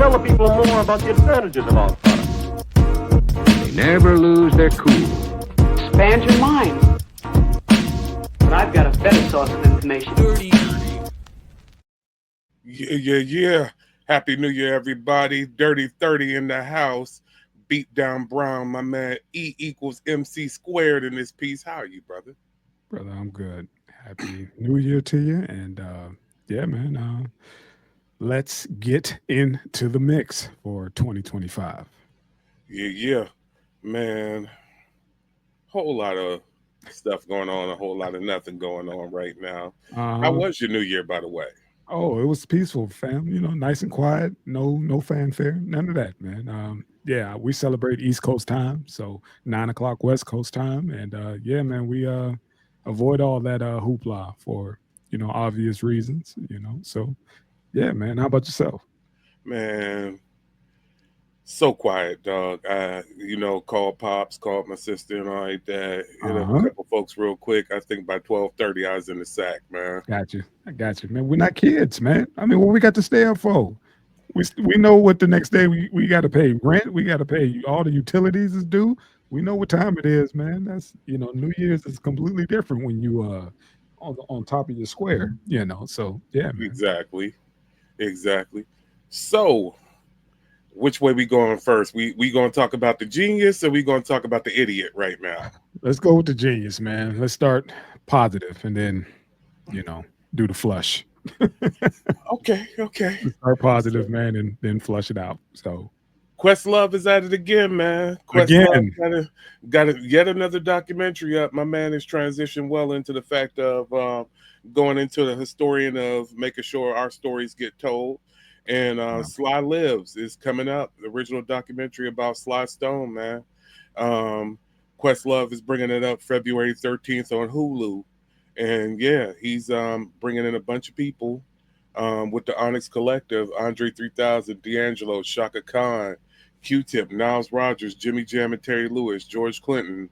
tell the people more about the advantages of our product. They never lose their cool. Expand your mind. But I've got a better source of information. Yeah. Happy New Year, everybody. Dirty 30 in the house. Beatdown Brown, my man. E equals MC squared in this piece. How are you, brother? Brother, I'm good. Happy New Year to you. And yeah, man, let's get into the mix for 2025. Yeah, man. Whole lot of stuff going on, a whole lot of nothing going on right now. How was your New Year, by the way? Oh, it was peaceful, fam. You know, nice and quiet. No fanfare. None of that, man. Yeah, we celebrate East Coast time, so 9 o'clock West Coast time, and yeah, man, we avoid all that hoopla for obvious reasons. So yeah, man. How about yourself? Man, so quiet, dog. Called Pops, called my sister and all like that. Hit up a couple folks real quick. I think by 12:30 I was in the sack, man. I got you, man. We're not kids, man. I mean, what we got to stay up for? We know what the next day we got to pay rent. We got to pay all the utilities is due. We know what time it is, man. That's New Year's is completely different when you on top of your square. So yeah, man. Exactly. So, which way we going first? We going to talk about the genius, or we going to talk about the idiot right now? Let's go with the genius, man. Let's start positive and then do the flush. Okay. Start positive, man, and then flush it out. So Questlove is at it again, man. Questlove got yet another documentary up. My man is transitioned well into the fact of going into the historian of making sure our stories get told. And Sly Lives is coming up, the original documentary about Sly Stone, man. Questlove is bringing it up February 13th on Hulu. And yeah, he's bringing in a bunch of people with the Onyx Collective, Andre 3000, D'Angelo, Shaka Khan, Q-Tip, Niles Rodgers, Jimmy Jam and Terry Lewis, George Clinton,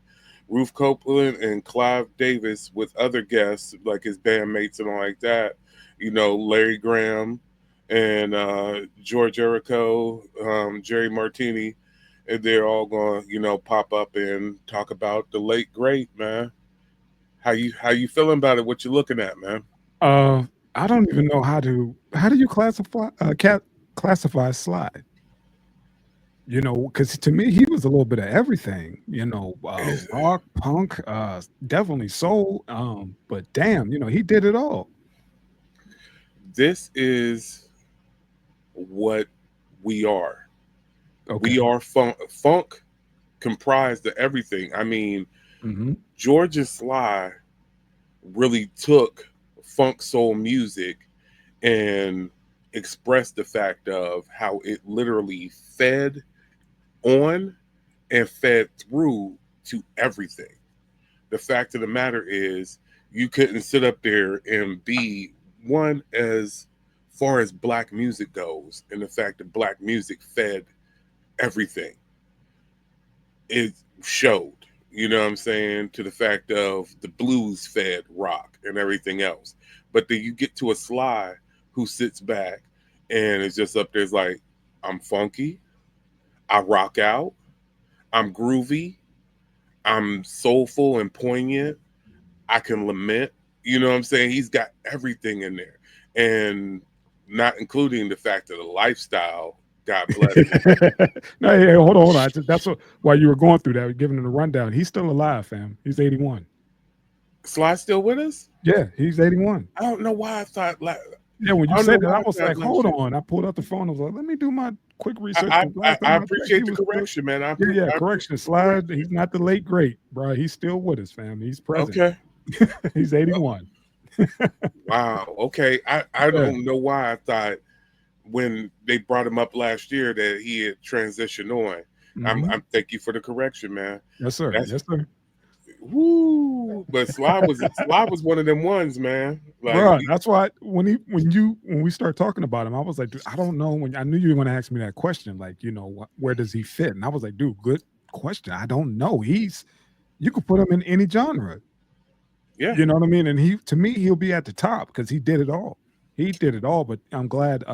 Ruth Copeland, and Clive Davis with other guests like his bandmates and all like that. Larry Graham and George Erico, Jerry Martini, and they're all going to pop up and talk about the late great, man. How you feeling about it? What you looking at, man? I don't even know how do you classify Sly? Because to me he was a little bit of everything. Rock, punk, definitely soul. But damn, he did it all. This is what we are. Okay. We are funk comprised of everything. I mean, George and Sly really took funk soul music and expressed the fact of how it literally fed on and fed through to everything. The fact of the matter is you couldn't sit up there and be one as far as black music goes, and the fact that black music fed everything. It showed. You know what I'm saying? To the fact of the blues fed rock and everything else. But then you get to a Sly who sits back and is just up there like, I'm funky, I rock out, I'm groovy, I'm soulful and poignant, I can lament. You know what I'm saying? He's got everything in there. And not including the fact of the lifestyle. God bless him. No, yeah, hold on. That's while you were going through that, giving him a rundown. He's still alive, fam. He's 81. Sly still with us? Yeah, he's 81. I don't know why I thought yeah, when you said that, I was like, hold on. I pulled out the phone. I was like, let me do my quick research. I appreciate the correction, man. Correction. Sly, he's not the late great, bro. He's still with us, fam. He's present. Okay. He's 81. Wow. Okay. I don't know why I thought when they brought him up last year that he had transitioned on. I'm thank you for the correction, man. Yes, sir. Yes, sir. Woo! But Sly was one of them ones, man. Like, bro, that's why when we start talking about him, I was like, dude, I don't know. When I knew you were going to ask me that question, like, where does he fit? And I was like, dude, good question. I don't know. You could put him in any genre. Yeah, you know what I mean. And to me, he'll be at the top because he did it all. He did it all. But I'm glad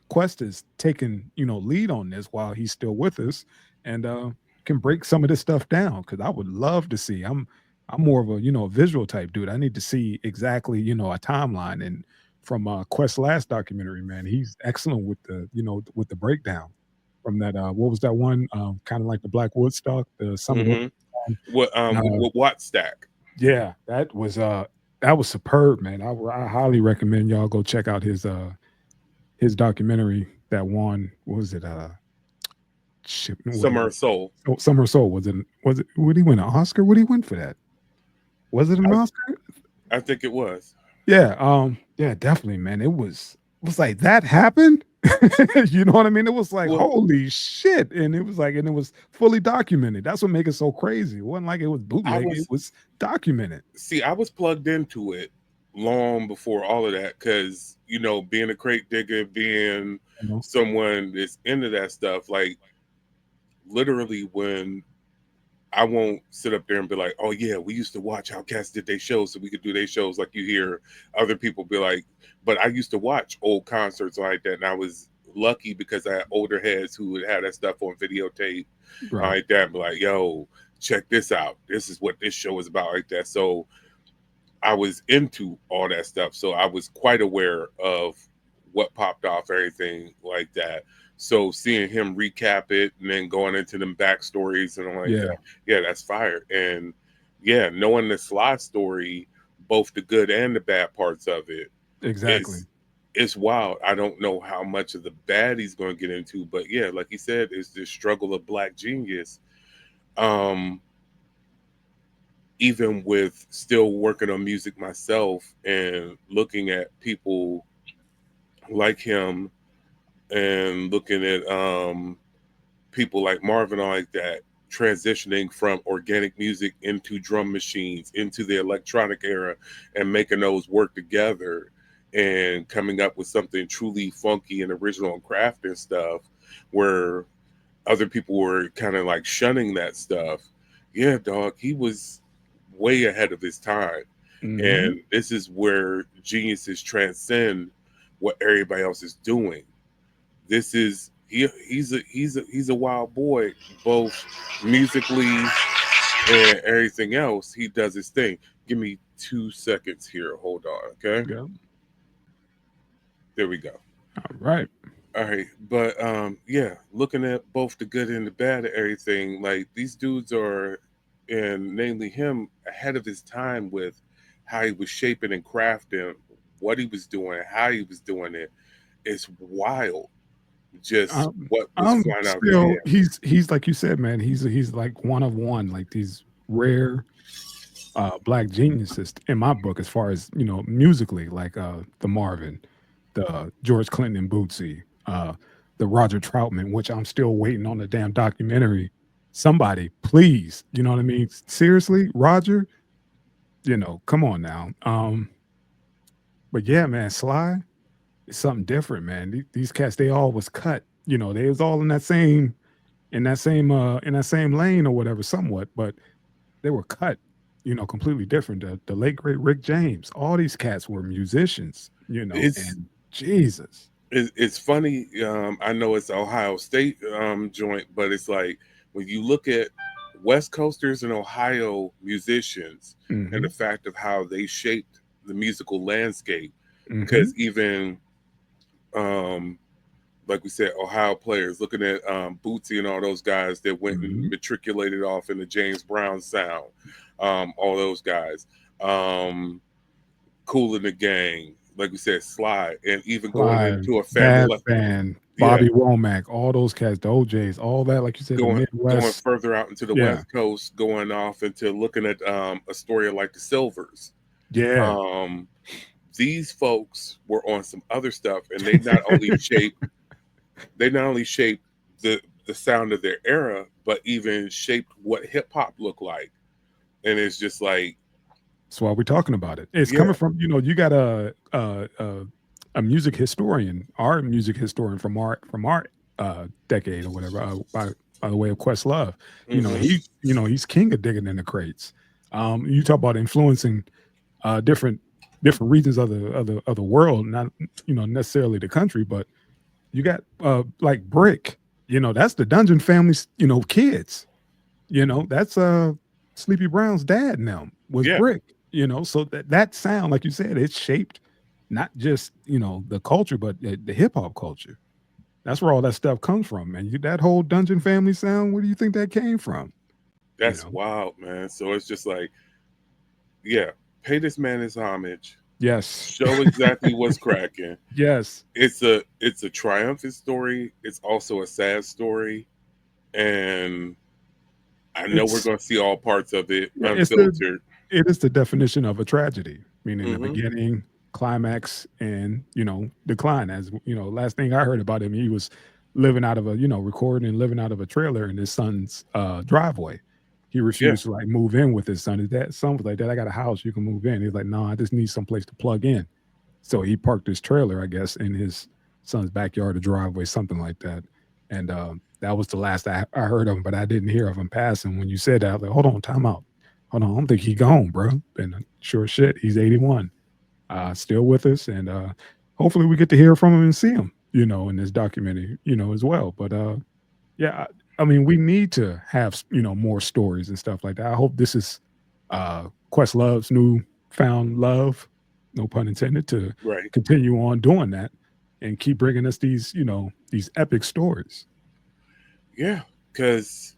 Quest is taking, lead on this while he's still with us, and can break some of this stuff down. Because I would love to see. I'm more of a visual type dude. I need to see exactly a timeline. And from Quest's last documentary, man, he's excellent with the with the breakdown from that. What was that one? Kind of like the Black Woodstock, the Summer. What Watt Stack? Yeah, that was superb, man. I highly recommend y'all go check out his documentary that won. What was it? Summer of Soul. Oh, Summer of Soul. Was it? Would he win an Oscar? Would he win for that? Was it an Oscar? I think it was. Yeah. Yeah. Definitely, man. It was like that happened. You know what I mean? It was like holy shit, and it was fully documented. That's what makes it so crazy. It wasn't like it was bootleg. It was documented. See, I was plugged into it long before all of that because being a crate digger, being someone that's into that stuff, like literally when I won't sit up there and be like, oh yeah, we used to watch how cats did their shows so we could do their shows, like you hear other people be like, but I used to watch old concerts like that, and I was lucky because I had older heads who would have that stuff on videotape like that, be like, yo, check this out, this is what this show is about, like that. So I was into all that stuff, so I was quite aware of what popped off, everything like that. So seeing him recap it and then going into them backstories and all like that, yeah, that's fire. And yeah, knowing the Sly story, both the good and the bad parts of it, exactly, it's wild. I don't know how much of the bad he's going to get into, but yeah, like he said, it's the struggle of Black genius. Even with still working on music myself and looking at people like him and looking at people like Marvin like that transitioning from organic music into drum machines into the electronic era and making those work together and coming up with something truly funky and original and crafting stuff where other people were kind of like shunning that stuff. Yeah, dog, he was way ahead of his time. And this is where geniuses transcend what everybody else is doing. This is he's a wild boy, both musically and everything else. He does his thing. Give me 2 seconds here. Hold on, okay? Yeah. There we go. All right. But yeah, looking at both the good and the bad of everything, like these dudes are, and namely him, ahead of his time with how he was shaping and crafting what he was doing, how he was doing it. It's wild. Just what was flying out there. He's like you said, man. He's like one of one, like these rare Black geniuses in my book, as far as musically, like the Marvin, the George Clinton and Bootsy, the Roger Troutman, which I'm still waiting on the damn documentary. Somebody, please, you know what I mean? Seriously, Roger, come on now. But yeah, man, Sly. It's something different, man. These cats, they all was cut. They was all in that same lane or whatever, somewhat, but they were cut, completely different. The late great Rick James, all these cats were musicians, and Jesus. It's funny. I know it's Ohio State joint, but it's like when you look at West Coasters and Ohio musicians and the fact of how they shaped the musical landscape, because even like we said, Ohio players, looking at Bootsy and all those guys that went and matriculated off in the James Brown sound, all those guys, Kool and the Gang, like we said, Sly, and even going into a family band, Bobby Womack, all those cats, the OJs, all that, like you said, going the Midwest. further out into the West Coast, going off into looking at a story like the Silvers. Yeah. These folks were on some other stuff, and they not only shaped the sound of their era, but even shaped what hip hop looked like. And it's just like, that's why we're talking about it. It's coming from, you got a music historian, our music historian from our decade or whatever, by the way of Questlove. He's king of digging in the crates. You talk about influencing different regions of the world, not necessarily the country, but You got like Brick. That's the Dungeon Family's, kids. That's Sleepy Brown's dad now was Yeah, Brick. So that sound, like you said, it's shaped not just the culture, but the hip hop culture. That's where all that stuff comes from, man. That whole Dungeon Family sound, where do you think that came from? You that's know? wild, man. So it's just like, yeah, pay this man his homage. Yes. Show exactly what's cracking. Yes. It's a triumphant story. It's also a sad story, and I know we're It's going to see all parts of it yeah, unfiltered. it is the definition of a tragedy, meaning the Hmm. beginning, climax, and decline. As last thing I heard about him, he was living out of a recording and living out of a trailer in his son's driveway. He Yeah, refused to like move in with his son. His son was like, "Dad, I got a house. You can move in." He's like, "No, I just need some place to plug in." So he parked his trailer, I guess, in his son's backyard or driveway, something like that. And that was the last I heard of him, but I didn't hear of him passing. When you said that, I was like, hold on, time out. Hold on, I don't think he gone, bro. And sure shit, he's 81, still with us. And hopefully we get to hear from him and see him, in this documentary, as well. But yeah, I mean, we need to have, more stories and stuff like that. I hope this is Questlove's new found love, no pun intended, to right. continue on doing that and keep bringing us these, these epic stories. Yeah, because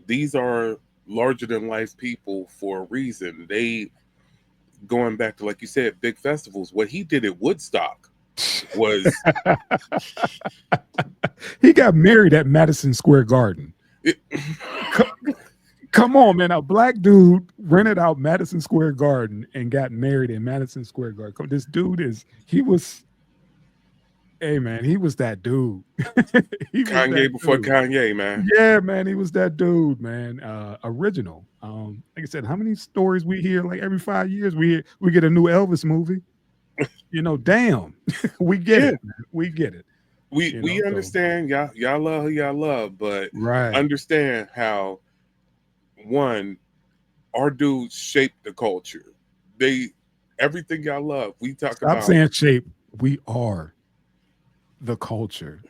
these are larger than life people for a reason. They going back to, like you said, big festivals. What he did at Woodstock was He got married at Madison Square Garden. it, Come on, man. A black dude rented out Madison Square Garden and got married in Madison Square Garden. This dude hey, man, he was that dude. He was that Kanye before dude. Kanye, man. Yeah, man, he was that dude, man. Original. Like I said, how many stories we hear? Like every 5 years, we get a new Elvis movie. Damn, we get Yeah, it, man. We get it. we So understand y'all love who y'all love, but right. understand how one our dudes shaped the culture. They everything y'all love. We talk Stop about saying shape. We are the culture.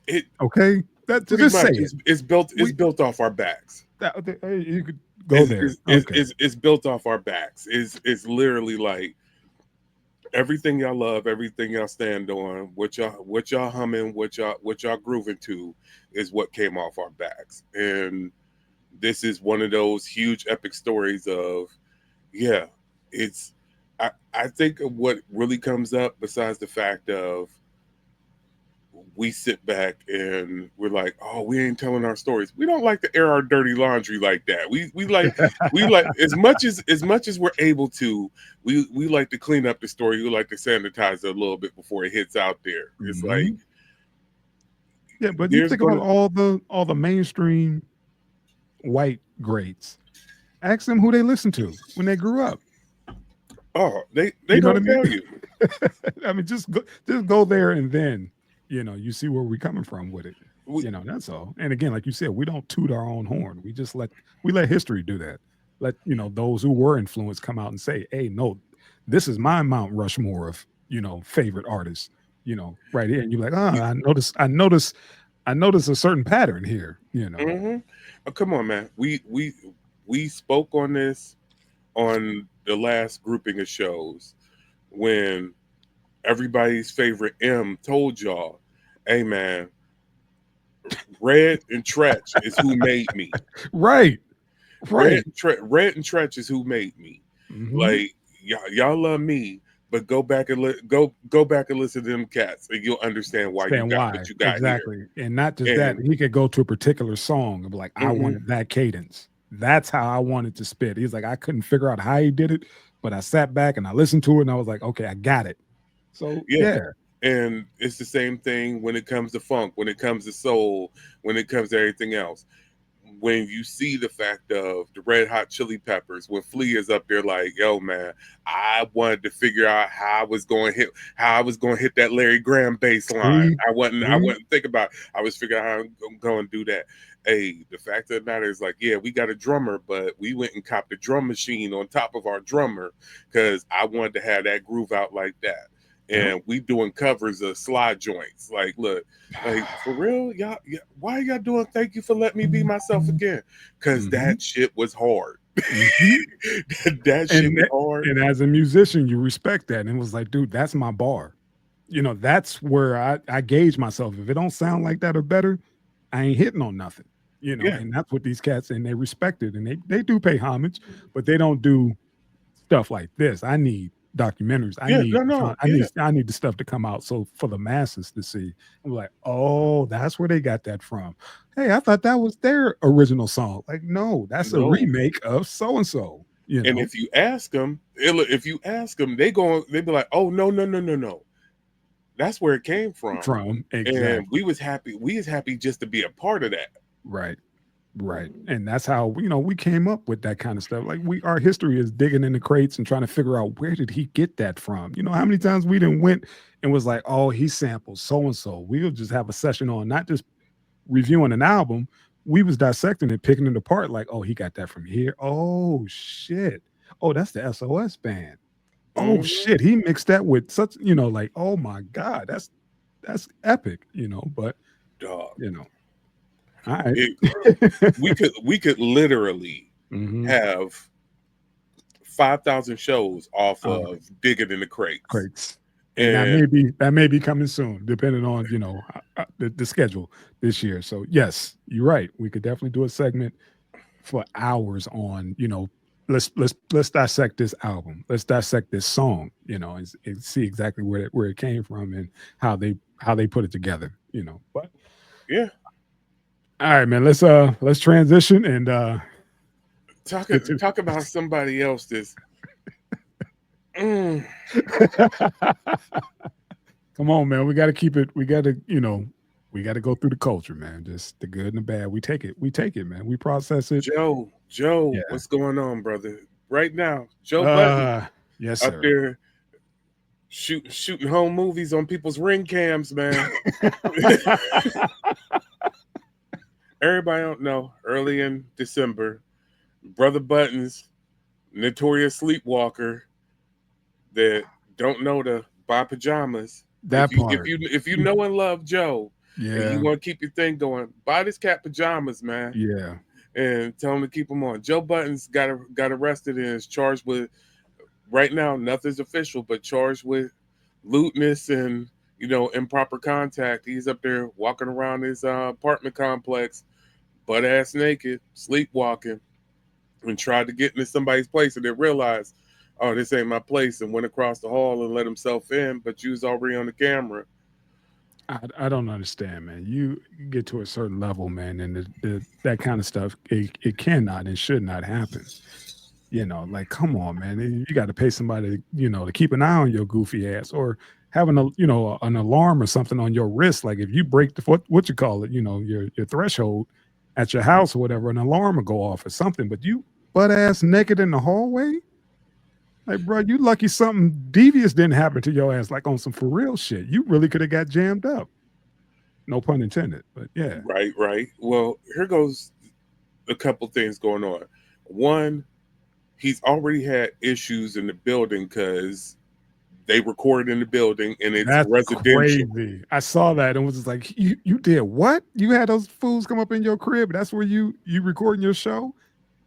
it. Okay, that Pretty just say much, it. it's built. It's We built off our backs. hey, you could go there. Okay, It's built off our backs. It's literally like everything y'all love, everything y'all stand on, what y'all humming, what y'all grooving to, is what came off our backs. And this is one of those huge epic stories of, yeah, it's. I think what really comes up, besides the fact of we sit back and we're like, oh, we ain't telling our stories. We don't like to air our dirty laundry like that. We like as much as we're able to, we like to clean up the story. We like to sanitize it a little bit before it hits out there. It's like Mhm. Yeah, but you there's think about gonna all the mainstream white greats. Ask them who they listened to when they grew up. they You know what gonna I mean? tell you. I mean, just go there and then you see where we're coming from with it. We, That's all. And again, like you said, we don't toot our own horn. We let history do that. Let those who were influenced come out and say, "Hey, no, this is my Mount Rushmore of favorite artists." Right here, and you're like, "Oh, we I notice a certain pattern here." mm-hmm. Oh, come on, man. We spoke on this on the last grouping of shows when everybody's favorite M told y'all, hey man, Red and Tretch is who made me. Right, right. Red and Tretch is who made me. Hmm. Like y'all love me, but go back and go back and listen to them cats, and you'll understand why you Understand got why what you got here. exactly, and not just that. And He could go to a particular song and be like, "I mhm, wanted that cadence. That's how I wanted to spit." He's like, "I couldn't figure out how he did it, but I sat back and I listened to it, and I was like, okay, I got it." So yeah, yeah, and it's the same thing when it comes to funk, when it comes to soul, when it comes to everything else. When you see the fact of the Red Hot Chili Peppers, when Flea is up there like, "Yo, man, I wanted to figure out how I was going to hit that Larry Graham bass line. see, I see, wasn't thinking about. I was figuring out how I'm going to do that." Hey, the fact of the matter is, like, yeah, we got a drummer, but we went and copped a drum machine on top of our drummer because I wanted to have that groove out like that. and we doing covers of Sly joints. Like, look, like for real, y'all, why y'all doing Thank You for Letting Me Be Myself Again? Because that shit was hard. That shit was hard. And as a musician, you respect that. And it was like, dude, that's my bar. You know, that's where I gauge myself. If it don't sound like that or better, I ain't hitting on nothing. You know, and that's what these cats, and they respect it, and they do pay homage, but they don't do stuff like this. I need documentaries. I need the stuff to come out so for the masses to see. I'm like, oh, that's where they got that from. Hey, I thought that was their original song. Like, no, that's a remake of so and so. You know? And if you ask them, they be like, oh no. That's where it came from. Exactly. And we was happy just to be a part of that. Right. And that's how, you know, we came up with that kind of stuff. Like our history is digging in the crates and trying to figure out where did he get that from? You know, how many times we didn't went and was like, oh, he sampled so-and-so. We'll just have a session on not just reviewing an album. We was dissecting it, picking it apart like, oh, he got that from here. Oh, shit. Oh, that's the SOS band. Oh, shit. He mixed that with such, you know, like, oh, my God. That's epic, you know, but, you know. All right. we could literally have 5,000 shows off of digging in the crates. And that may be coming soon, depending on, you know, the schedule this year. So yes, you're right. We could definitely do a segment for hours on, you know, let's dissect this album. Let's dissect this song, you know, and see exactly where it came from and how they put it together, you know. But yeah. All right, man. Let's transition and talk about somebody else that's Come on, man. We got to keep it. We got to, you know, we got to go through the culture, man. Just the good and the bad. We take it, man. We process it. Joe, what's going on, brother? Right now, Joe Budden, yes, up sir. there shooting home movies on people's ring cams, man. Everybody don't know. Early in December, Brother Budden's notorious sleepwalker that don't know to buy pajamas. If you know and love Joe, and you want to keep your thing going, buy this cat pajamas, man. Yeah, and tell him to keep them on. Joe Budden's got arrested and is charged with, right now nothing's official, but charged with lewdness and, you know, improper contact. He's up there walking around his apartment complex, butt ass naked, sleepwalking, and tried to get into somebody's place and then realized, oh, this ain't my place, and went across the hall and let himself in, but you was already on the camera. I don't understand, man. You get to a certain level, man, and that kind of stuff, it cannot and should not happen. You know, like, come on, man. You got to pay somebody, you know, to keep an eye on your goofy ass, or having an alarm or something on your wrist. Like if you break what you call it, you know, your threshold at your house or whatever, an alarm will go off or something. But you butt ass naked in the hallway, like, bro, you lucky something devious didn't happen to your ass, like on some for real shit. You really could have got jammed up. No pun intended, but yeah. Right. Well, here goes a couple things going on. One, he's already had issues in the building because they recorded in the building and it's residential. Crazy. I saw that and was just like, you did what? You had those fools come up in your crib? That's where you recording your show?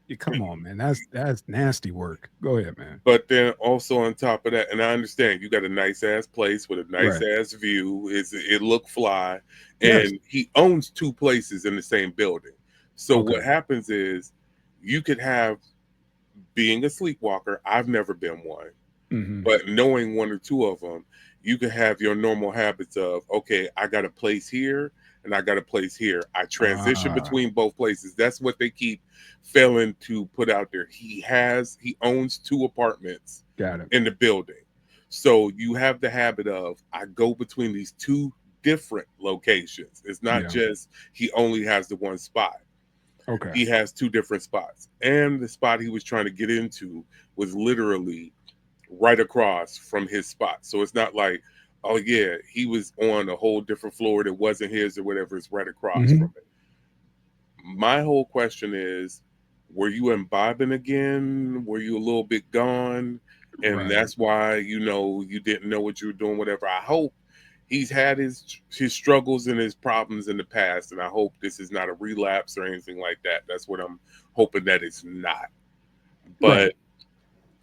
Yeah, come on, man. That's nasty work. Go ahead, man. But then also on top of that, and I understand you got a nice ass place with a nice ass view. It look fly, and he owns 2 places in the same building. So what happens is you could have, being a sleepwalker, I've never been one, but knowing 1 or 2 of them, you could have your normal habits of, okay, I got a place here and I got a place here. I transition between both places. That's what they keep failing to put out there. He owns 2 apartments in the building. So you have the habit of, I go between these 2 different locations. It's not just he only has the one spot. Okay. He has 2 different spots. And the spot he was trying to get into was literally right across from his spot. So it's not like, oh yeah, he was on a whole different floor that wasn't his or whatever. It's right across from it. My whole question is, were you imbibing again? Were you a little bit gone? and that's why you didn't know what you were doing. Whatever. I hope he's had his struggles and his problems in the past, and I hope this is not a relapse or anything like that. That's what I'm hoping that it's not. But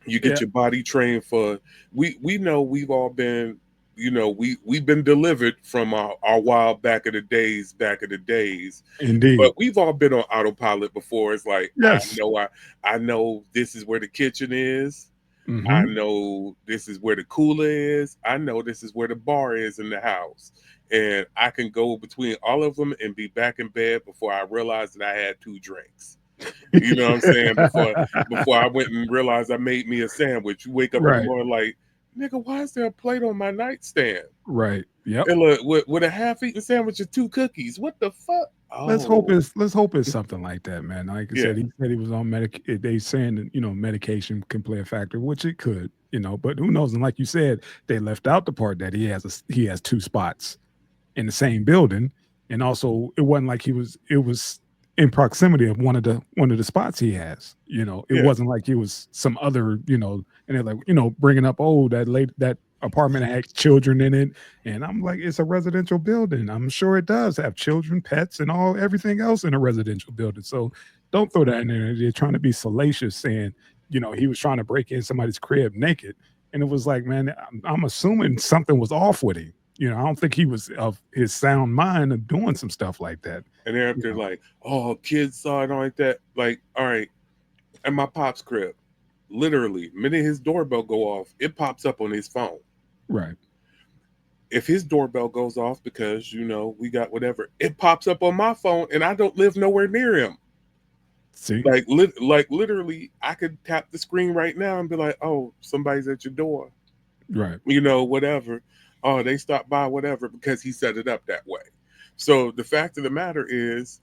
you get your body trained for. We know we've all been. We've been delivered from our wild back of the days. Indeed. But we've all been on autopilot before. It's like, yes. I know this is where the kitchen is. Mm-hmm. I know this is where the cooler is. I know this is where the bar is in the house. And I can go between all of them and be back in bed before I realized that I had 2 drinks. You know what I'm saying? Before I went and realized I made me a sandwich. You wake up in the morning like, nigga, why is there a plate on my nightstand? Right. Yep. And look, with a half-eaten sandwich and 2 cookies. What the fuck? Oh. Let's hope it's something like that, man. Like I said, he said he was on they saying that, medication can play a factor, which it could, but who knows? And like you said, they left out the part that he has 2 spots in the same building. And also it wasn't like it was in proximity of one of the spots he has, it wasn't like he was some other, and they're like, bringing up, that apartment had children in it. And I'm like, it's a residential building. I'm sure it does have children, pets, and everything else in a residential building. So don't throw that in there. They're trying to be salacious saying, he was trying to break in somebody's crib naked. And it was like, man, I'm assuming something was off with him. I don't think he was of his sound mind of doing some stuff like that. And they're up there like, oh, kids saw it like that. Like, all right, at my pop's crib, literally, minute his doorbell go off, it pops up on his phone. Right. If his doorbell goes off because, we got whatever, it pops up on my phone and I don't live nowhere near him. See? Like literally, I could tap the screen right now and be like, oh, somebody's at your door. Right. Whatever. Oh, they stopped by, whatever, because he set it up that way. So the fact of the matter is,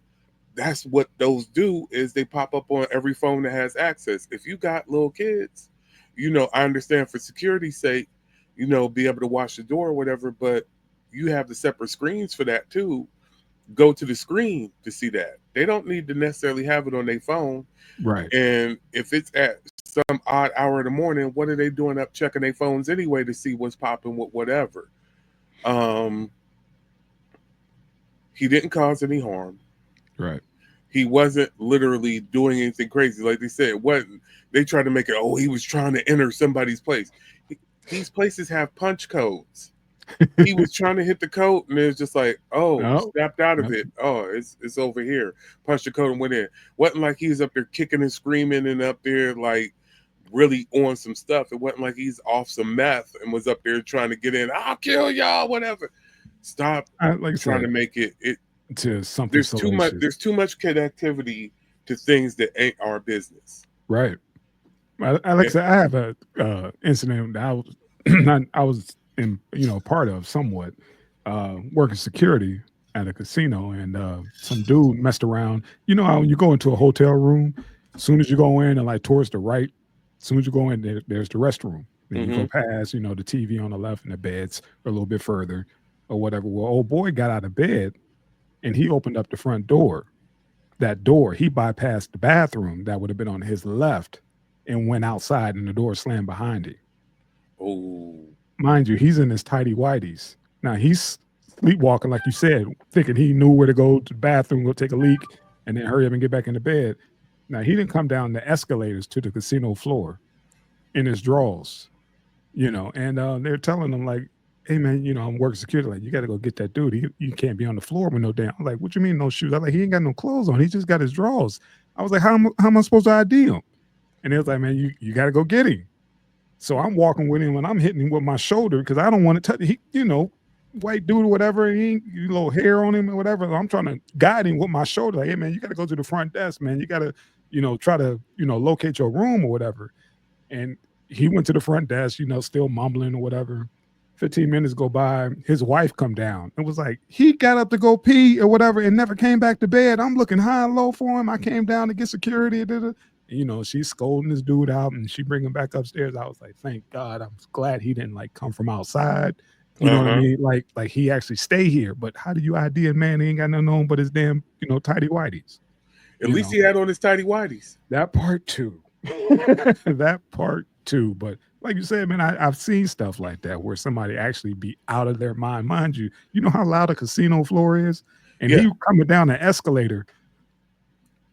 that's what those do, is they pop up on every phone that has access. If you got little kids, I understand for security's sake, be able to watch the door or whatever, but you have the separate screens for that too. Go to the screen to see that. They don't need to necessarily have it on their phone. Right. And if it's at some odd hour in the morning, what are they doing up checking their phones anyway to see what's popping with whatever? He didn't cause any harm. Right. He wasn't literally doing anything crazy. Like they said, they tried to make it, he was trying to enter somebody's place. These places have punch codes. He was trying to hit the code and it was just like, snapped out of it. Oh, it's over here. Punched the code and went in. Wasn't like he was up there kicking and screaming and up there like really on some stuff. It wasn't like he's off some meth and was up there trying to get in. I'll kill y'all, whatever. Stop trying to make it to something. There's too much connectivity to things that ain't our business. Right. Alexa, I have a incident that I was in, part of somewhat, working security at a casino, and some dude messed around. You know how when you go into a hotel room, as soon as you go in and like towards the right, as soon as you go in, there's the restroom. Then you go past, the TV on the left and the beds are a little bit further or whatever. Well, old boy got out of bed and he opened up the front door. That door, he bypassed the bathroom that would have been on his left and went outside, and the door slammed behind him. Oh. Mind you, he's in his tighty whities. Now he's sleepwalking, like you said, thinking he knew where to go to the bathroom, go take a leak, and then hurry up and get back into bed. Now he didn't come down the escalators to the casino floor in his drawers, and they're telling him like, hey man, I'm working security. Like, you got to go get that dude. You can't be on the floor with no damn. I'm like, what you mean no shoes? I'm like, he ain't got no clothes on. He just got his drawers. I was like, how am I supposed to ID him? And he was like, man, you got to go get him. So I'm walking with him and I'm hitting him with my shoulder because I don't want to touch. He, white dude or whatever. He ain't little hair on him or whatever. So I'm trying to guide him with my shoulder. Like, hey man, you got to go to the front desk, man. You got to, try to, locate your room or whatever. And he went to the front desk, still mumbling or whatever. 15 minutes go by, his wife come down and was like, he got up to go pee or whatever and never came back to bed. I'm looking high and low for him. I came down to get security. And, she's scolding this dude out and she bring him back upstairs. I was like, thank God. I'm glad he didn't like come from outside. You know what I mean? Like he actually stay here. But how do you ID a man? He ain't got nothing on but his damn, tighty whities. At least he had on his tighty whities. That part too. That part too. But like you said, man, I've seen stuff like that where somebody actually be out of their mind. Mind you, you know how loud a casino floor is, and Yeah. he coming down the escalator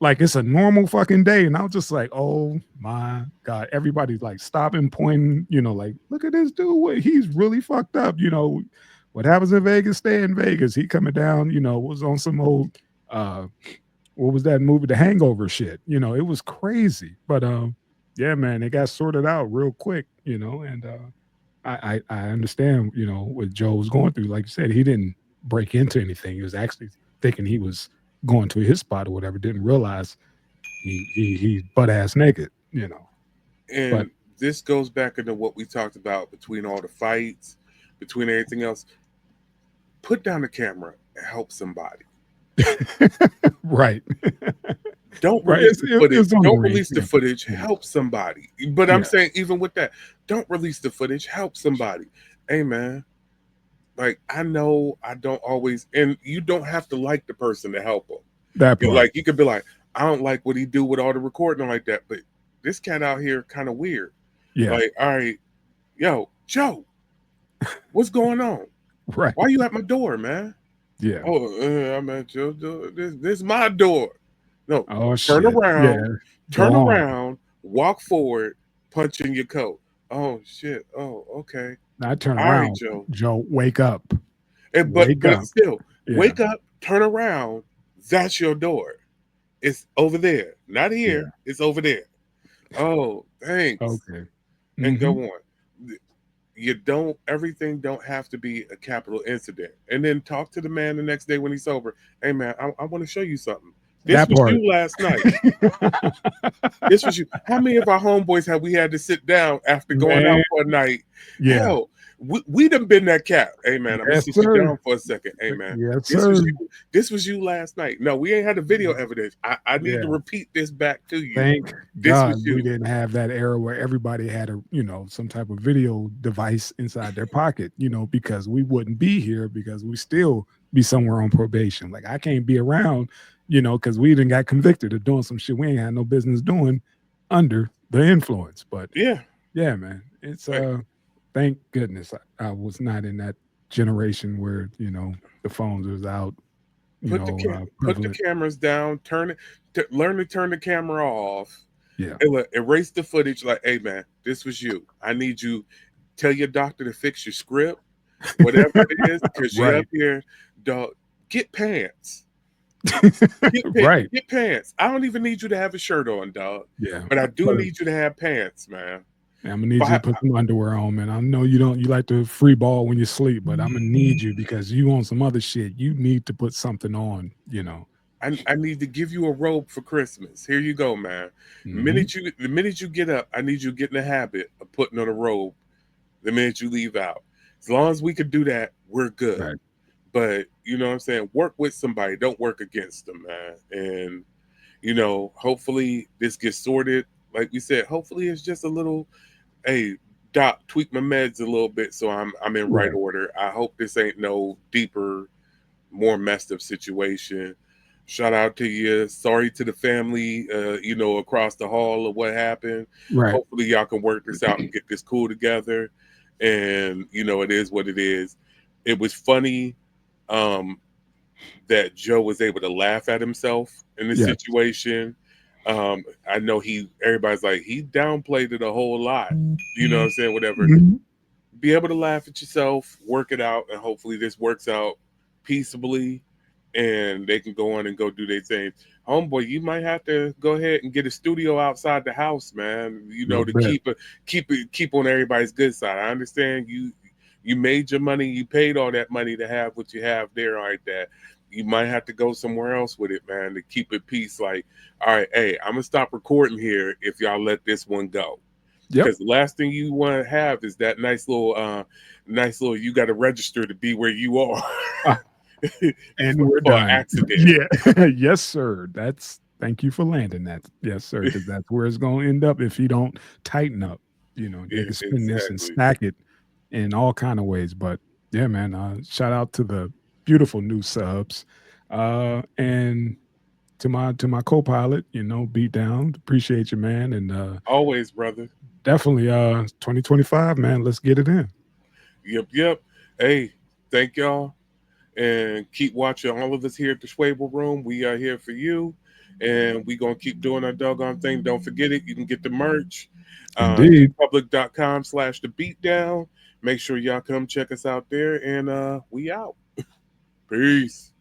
like it's a normal fucking day, and I was just like, oh my god, everybody's like stopping, pointing, like, look at this dude, he's really fucked up. What happens in Vegas, stay in Vegas. He coming down, was on some old what was that movie, The Hangover shit. It was crazy. But yeah, man, it got sorted out real quick, and I understand, what Joe was going through. Like you said, he didn't break into anything. He was actually thinking he was going to his spot or whatever, didn't realize he's butt ass naked, And But this goes back into what we talked about between all the fights, between everything else. Put down the camera and help somebody. right. Don't Right. release the footage. It's on the Don't ring. release the Yeah. footage. Yeah. Help somebody. But I'm Yeah. saying, even with that, don't release the footage. Help somebody. Hey, man. Like, I know I don't always, and you don't have to like the person to help them. That part. Like, you could be like, I don't like what he do with all the recording like that, but this cat out here kind of weird. Yeah. Like, all right, yo, Joe, what's going on? Right. Why you at my door, man? Yeah. Oh, I'm at your door. This is my door. No, Oh turn shit. around, Yeah. turn Go on. around, walk forward, punch in your coat. Oh shit. Oh, okay. Now turn All right, around. Joe. Joe, wake up. But Wake up. still, Yeah. wake up, turn around. That's your door. It's over there, not here. Yeah. It's over there. Oh, thanks. Okay. And Mhm. go on. Everything don't have to be a capital incident. And then talk to the man the next day when he's sober. Hey man, I want to show you something. This That was part. you last night. This was you. How many of our homeboys have we had to sit down after going out Man. for a night? Yeah. Hell, we done been that cat. Hey man, I'm gonna Yes, sit you sir. down for a second. Hey man, Yes, this sir. was you. This was you last night. No, we ain't had the video evidence. I need Yeah. to repeat this back to you. Thank This God was you. we didn't have that era where everybody had some type of video device inside their pocket, because we wouldn't be here, because we still be somewhere on probation. Like I can't be around, because we didn't got convicted of doing some shit we ain't had no business doing under the influence. But Yeah. yeah, man, it's Right. thank goodness I was not in that generation where the phones was out. Put the Prevalent. cameras down. Learn to turn the camera off. Yeah. Erase the footage. Like, hey man, this was you. I need you. Tell your doctor to fix your script, whatever it is, because you're Right. up here, dog. Get pants. Right. Get pants. I don't even need you to have a shirt on, dog. Yeah. But I do But need you to have pants, man. I'm gonna need you to put some underwear on, man. I know you like to free ball when you sleep, but I'm gonna need you because you on some other shit. You need to put something on, I need to give you a robe for Christmas. Here you go, man. Mhm. The minute you get up, I need you to get in the habit of putting on a robe the minute you leave out. As long as we can do that, we're good. Right. But you know what I'm saying? Work with somebody. Don't work against them, man. And hopefully this gets sorted. Like we said, hopefully it's just a little, hey, doc, tweak my meds a little bit so I'm in right Right. order. I hope this ain't no deeper, more messed up situation. Shout out to you. Sorry to the family, across the hall of what happened. Right. Hopefully y'all can work this out and get this cool together. And it is what it is. It was funny that Joe was able to laugh at himself in this Yeah. situation. I know everybody's like, he downplayed it a whole lot. You know what I'm saying? Whatever. Mhm. Be able to laugh at yourself, work it out, and hopefully this works out peaceably and they can go on and go do their thing. Homeboy, you might have to go ahead and get a studio outside the house, man. Little To bit. keep on everybody's good side. I understand you made your money, you paid all that money to have what you have there like that. You might have to go somewhere else with it, man, to keep it peace. Like, all right, hey, I'm gonna stop recording here if y'all let this one go. Yep. Because the last thing you want to have is that nice little you got to register to be where you are. And we're for done. accident. Yeah. Yes, sir. Thank you for landing that. Yes, sir. Because that's where it's gonna end up if you don't tighten up. They can spin this and Exactly. stack it in all kind of ways. But yeah, man, shout out to the beautiful new subs. And to my co-pilot, you know, Beatdown. Appreciate you, man. And Always, brother. definitely 2025, man. Let's get it in. Yep. Hey, thank y'all. And keep watching all of us here at the Schwable Room. We are here for you. And we're going to keep doing our doggone thing. Don't forget it. You can get the merch. Indeed. Public.com/the Beatdown. Make sure y'all come check us out there. And we out. Peace.